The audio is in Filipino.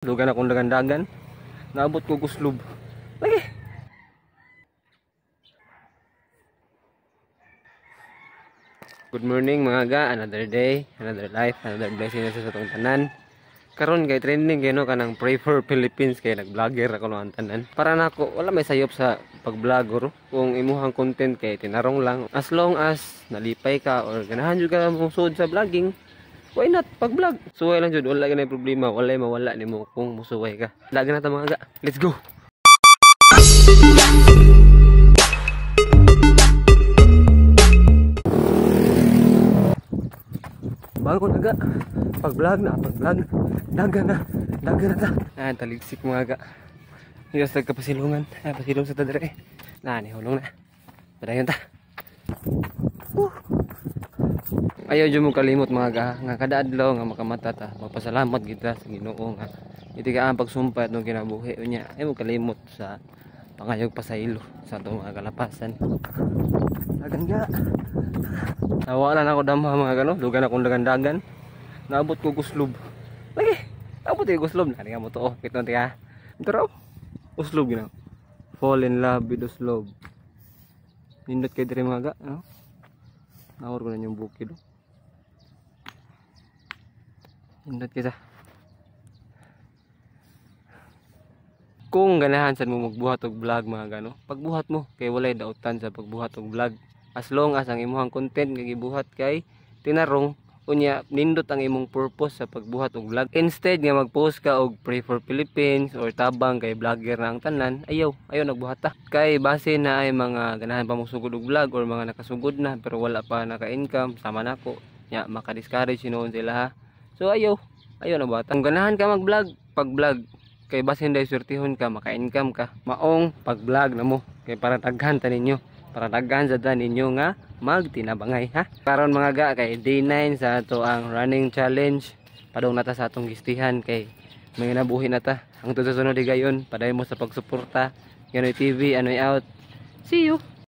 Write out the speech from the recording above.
Dugan akong dagan-dagan. Naabot ko kuslob. Lagi. Good morning mga ga. Another day, another life, another blessing na sa atong tanan. Karon kay trending kay no kanang Pray for Philippines kay nag-vlogger ako ng tanan. Para nako wala may sayop sa pag-vlogger kung imuhang content kay tinarong lang. As long as nalipay ka or ganahan jud ka mong sud sa vlogging, why not pag-vlog? Suway lang jud, wala ganay problema, wala mawala nimo kung musuway ka. Dagan na ta mga ga. Let's go. Bago na ga. Pag-vlog na, pag-vlog. Dagan na ta. Taligsik mga ga. Hiras nagkapasilungan. Pasilong sa tadre. Ni hulong na. Padayon ta. Ayaw dyan mo kalimot mga ga, nga kada adlaw nga makamata ta, magpasalamat kita sa Ginoo nga iti ka ang pagsumpa atong kinabuhi unya. Ayaw mo kalimot sa pangayog pasaylo sa atong mga kalapasan. Dagan ga. Nawalan ako damha mga gano, lugan akong dagan-dagan. Naabot ko kuslob. Lagi. Naabot ko kuslob. Nari nga mo to, kito tiya. Ito raw. Kuslob gina. Fall in love with kuslob. Nindot kay dire mga ga, no? Nawar ko na yung bukid. Hindot kita. Kung ganahan sa mo magbuhat og vlog mga gano, pagbuhat mo kay walay dautan sa pagbuhat og vlog. As long as ang imong content nga gibuhat kay tinarong unya nindot ang imong purpose sa pagbuhat og vlog. Instead nga mag-post ka og Pray for Philippines or tabang kay vlogger na ang tanan, ayaw nagbuhat ta. Kay base na ay mga ganahan pa magsugod og vlog or mga nakasugod na pero wala pa naka-income sama nako. Nya maka-discourage sinuon sila ha. So ayaw na buhat. Kung ganahan ka mag-vlog, pag-vlog kay basin day swertihon ka, maka-income ka. Maong pag-vlog na mo kay para daghan ta ninyo. Para daghan sa ninyo nga magtinabangay ha. Karon mga ga kay day 9 sa ato ang running challenge. Padong nata sa atong gistihan kay may nabuhi na ta. Ang susunod gayon, padayon mo sa pagsuporta. Ganoy TV, Anoy out. See you.